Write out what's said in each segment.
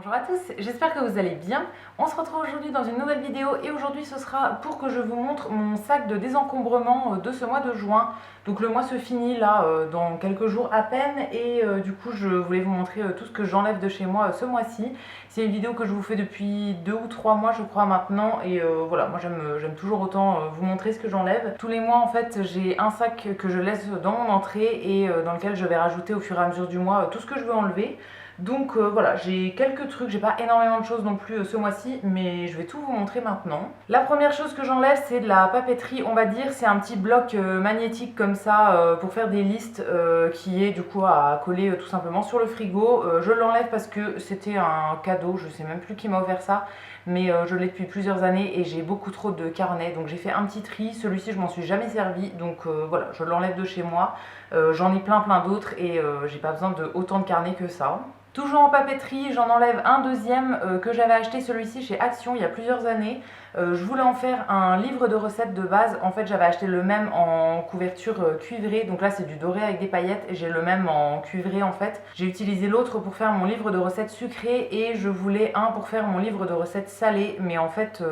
Bonjour à tous, j'espère que vous allez bien. On se retrouve aujourd'hui dans une nouvelle vidéo et aujourd'hui ce sera pour que je vous montre mon sac de désencombrement de ce mois de juin. Donc le mois se finit là dans quelques jours à peine et du coup je voulais vous montrer tout ce que j'enlève de chez moi ce mois-ci. C'est une vidéo que je vous fais depuis 2 ou 3 mois je crois maintenant et voilà, moi j'aime toujours autant vous montrer ce que j'enlève. Tous les mois en fait j'ai un sac que je laisse dans mon entrée et dans lequel je vais rajouter au fur et à mesure du mois tout ce que je veux enlever. Donc voilà, j'ai quelques trucs, j'ai pas énormément de choses non plus ce mois-ci, mais je vais tout vous montrer maintenant. La première chose que j'enlève, c'est de la papeterie, on va dire, c'est un petit bloc magnétique comme ça pour faire des listes qui est du coup à coller tout simplement sur le frigo. Je l'enlève parce que c'était un cadeau, je sais même plus qui m'a offert ça, mais je l'ai depuis plusieurs années et j'ai beaucoup trop de carnets, donc j'ai fait un petit tri. Celui-ci je m'en suis jamais servi, donc voilà, je l'enlève de chez moi. J'en ai plein d'autres et j'ai pas besoin de autant de carnets que ça. Toujours en papeterie, j'en enlève un deuxième que j'avais acheté, celui-ci chez Action il y a plusieurs années. Je voulais en faire un livre de recettes de base. En fait, j'avais acheté le même en couverture cuivrée. Donc là, c'est du doré avec des paillettes. Et j'ai le même en cuivré en fait. J'ai utilisé l'autre pour faire mon livre de recettes sucrées. Et je voulais un pour faire mon livre de recettes salées. Mais en fait,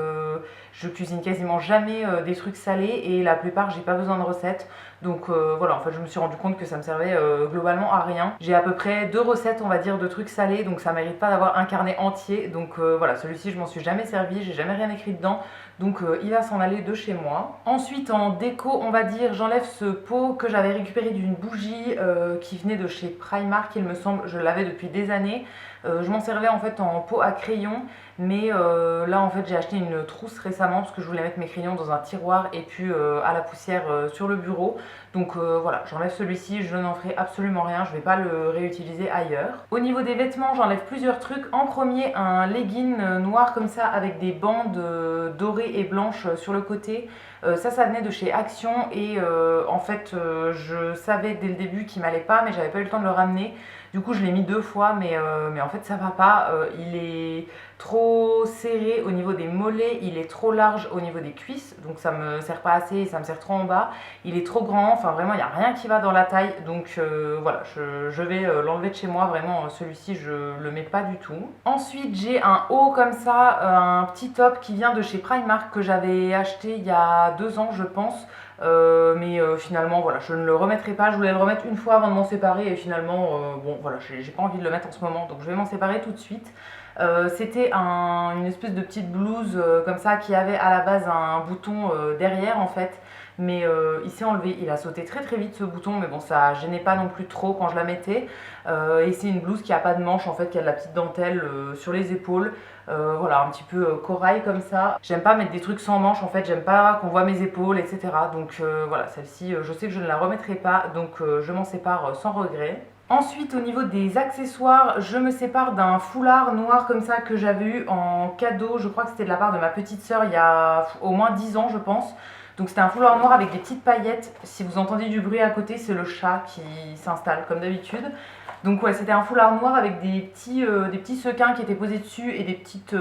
je cuisine quasiment jamais des trucs salés. Et la plupart, j'ai pas besoin de recettes. Donc voilà, en fait, je me suis rendu compte que ça me servait globalement à rien. J'ai à peu près 2 recettes, on va dire, de trucs salés. Donc ça mérite pas d'avoir un carnet entier. Donc voilà, celui-ci, je m'en suis jamais servi. J'ai jamais rien écrit dedans. Donc il va s'en aller de chez moi. Ensuite en déco on va dire, j'enlève ce pot que j'avais récupéré d'une bougie qui venait de chez Primark il me semble, je l'avais depuis des années. Je m'en servais en fait en pot à crayon, mais là en fait j'ai acheté une trousse récemment parce que je voulais mettre mes crayons dans un tiroir et puis à la poussière sur le bureau. Donc voilà, j'enlève celui-ci, je n'en ferai absolument rien, je ne vais pas le réutiliser ailleurs. Au niveau des vêtements, j'enlève plusieurs trucs. En premier, un legging noir comme ça avec des bandes dorées et blanches sur le côté. Ça venait de chez Action et en fait je savais dès le début qu'il m'allait pas, mais j'avais pas eu le temps de le ramener. Du coup je l'ai mis 2 fois, mais en fait ça va pas. Il est trop serré au niveau des mollets, il est trop large au niveau des cuisses, donc ça me sert pas assez et ça me sert trop en bas. Il est trop grand, enfin vraiment il n'y a rien qui va dans la taille, donc voilà, je vais l'enlever de chez moi, vraiment celui-ci je le mets pas du tout. Ensuite j'ai un haut comme ça, un petit top qui vient de chez Primark que j'avais acheté il y a 2 ans je pense. Mais finalement voilà, je ne le remettrai pas. Je voulais le remettre une fois avant de m'en séparer et finalement bon voilà, j'ai pas envie de le mettre en ce moment, donc je vais m'en séparer tout de suite. C'était une espèce de petite blouse comme ça qui avait à la base un bouton derrière en fait, mais il s'est enlevé, il a sauté très vite ce bouton, mais bon ça gênait pas non plus trop quand je la mettais. Et c'est une blouse qui a pas de manche en fait, qui a de la petite dentelle sur les épaules. Voilà, un petit peu corail comme ça. J'aime pas mettre des trucs sans manche en fait, j'aime pas qu'on voit mes épaules, etc. Donc voilà, celle-ci, je sais que je ne la remettrai pas, donc je m'en sépare sans regret. Ensuite, au niveau des accessoires, je me sépare d'un foulard noir comme ça que j'avais eu en cadeau. Je crois que c'était de la part de ma petite sœur il y a au moins 10 ans, je pense. Donc c'était un foulard noir avec des petites paillettes. Si vous entendez du bruit à côté, c'est le chat qui s'installe comme d'habitude. Donc ouais, c'était un foulard noir avec des petits sequins qui étaient posés dessus et des petites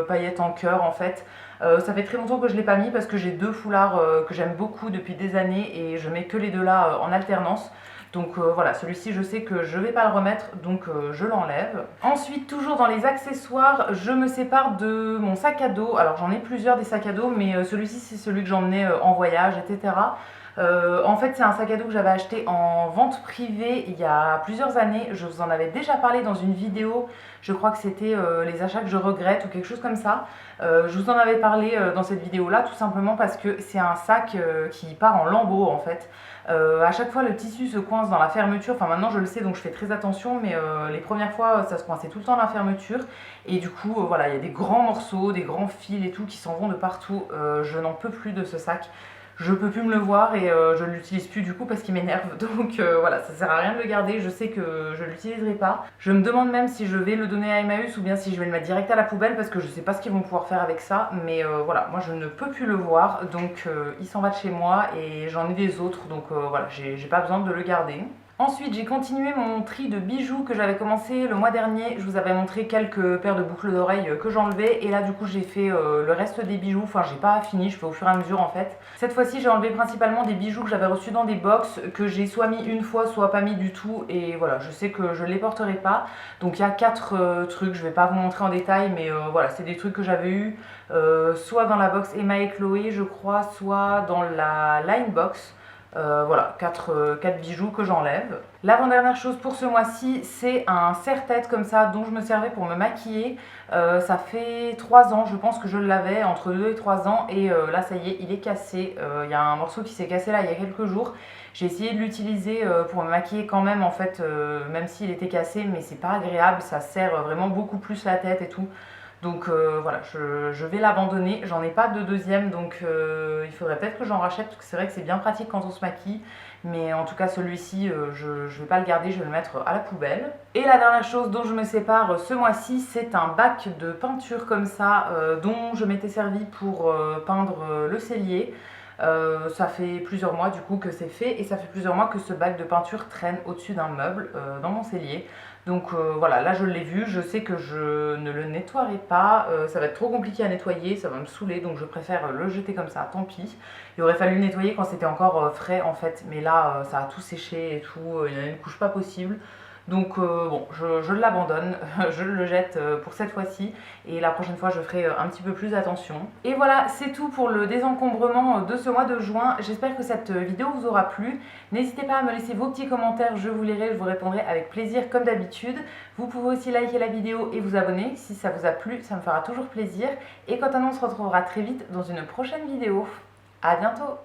paillettes en cœur en fait. Ça fait très longtemps que je ne l'ai pas mis parce que j'ai 2 foulards que j'aime beaucoup depuis des années et je mets que les 2 là en alternance. Donc voilà, celui-ci je sais que je ne vais pas le remettre, donc je l'enlève. Ensuite, toujours dans les accessoires, je me sépare de mon sac à dos. Alors j'en ai plusieurs des sacs à dos, mais celui-ci c'est celui que j'emmenais en voyage, etc. En fait c'est un sac à dos que j'avais acheté en vente privée il y a plusieurs années. Je vous en avais déjà parlé dans une vidéo, je crois que c'était les achats que je regrette ou quelque chose comme ça. Je vous en avais parlé dans cette vidéo là tout simplement parce que c'est un sac qui part en lambeaux en fait. À chaque fois le tissu se coince dans la fermeture, enfin maintenant je le sais donc je fais très attention, mais les premières fois ça se coinçait tout le temps dans la fermeture et du coup voilà, il y a des grands morceaux, des grands fils et tout qui s'en vont de partout. Je n'en peux plus de ce sac. Je peux plus me le voir et je ne l'utilise plus du coup parce qu'il m'énerve. Donc voilà, ça sert à rien de le garder, je sais que je l'utiliserai pas. Je me demande même si je vais le donner à Emmaüs ou bien si je vais le mettre direct à la poubelle parce que je sais pas ce qu'ils vont pouvoir faire avec ça. Mais voilà, moi je ne peux plus le voir, donc il s'en va de chez moi et j'en ai des autres, donc voilà, j'ai pas besoin de le garder. Ensuite, j'ai continué mon tri de bijoux que j'avais commencé le mois dernier. Je vous avais montré quelques paires de boucles d'oreilles que j'enlevais. Et là, du coup, j'ai fait le reste des bijoux. Enfin, j'ai pas fini, je fais au fur et à mesure en fait. Cette fois-ci, j'ai enlevé principalement des bijoux que j'avais reçus dans des box, que j'ai soit mis une fois, soit pas mis du tout. Et voilà, je sais que je les porterai pas. Donc, il y a 4 trucs. Je vais pas vous montrer en détail, mais voilà, c'est des trucs que j'avais eu soit dans la box Emma et Chloé, je crois, soit dans la Line Box. Voilà, 4 bijoux que j'enlève. L'avant-dernière chose pour ce mois-ci, c'est un serre-tête comme ça dont je me servais pour me maquiller. Ça fait 3 ans, je pense que je l'avais, entre 2 et 3 ans. Et là, ça y est, il est cassé. Il y a un morceau qui s'est cassé là il y a quelques jours. J'ai essayé de l'utiliser pour me maquiller quand même, en fait, même s'il était cassé, mais c'est pas agréable. Ça serre vraiment beaucoup plus la tête et tout. Donc voilà, je vais l'abandonner. J'en ai pas de deuxième, donc il faudrait peut-être que j'en rachète, parce que c'est vrai que c'est bien pratique quand on se maquille. Mais en tout cas, celui-ci, je vais pas le garder, je vais le mettre à la poubelle. Et la dernière chose dont je me sépare ce mois-ci, c'est un bac de peinture comme ça, dont je m'étais servi pour peindre le cellier. Ça fait plusieurs mois du coup que c'est fait, et ça fait plusieurs mois que ce bac de peinture traîne au-dessus d'un meuble dans mon cellier. Donc voilà, là je l'ai vu, je sais que je ne le nettoierai pas, ça va être trop compliqué à nettoyer, ça va me saouler, donc je préfère le jeter comme ça, tant pis. Il aurait fallu le nettoyer quand c'était encore frais en fait, mais là ça a tout séché et tout, il y a une couche pas possible. Donc bon, je l'abandonne, je le jette pour cette fois-ci, et la prochaine fois je ferai un petit peu plus attention. Et voilà, c'est tout pour le désencombrement de ce mois de juin. J'espère que cette vidéo vous aura plu. N'hésitez pas à me laisser vos petits commentaires, je vous lirai, je vous répondrai avec plaisir comme d'habitude. Vous pouvez aussi liker la vidéo et vous abonner si ça vous a plu, ça me fera toujours plaisir. Et quant à nous, on se retrouvera très vite dans une prochaine vidéo. À bientôt!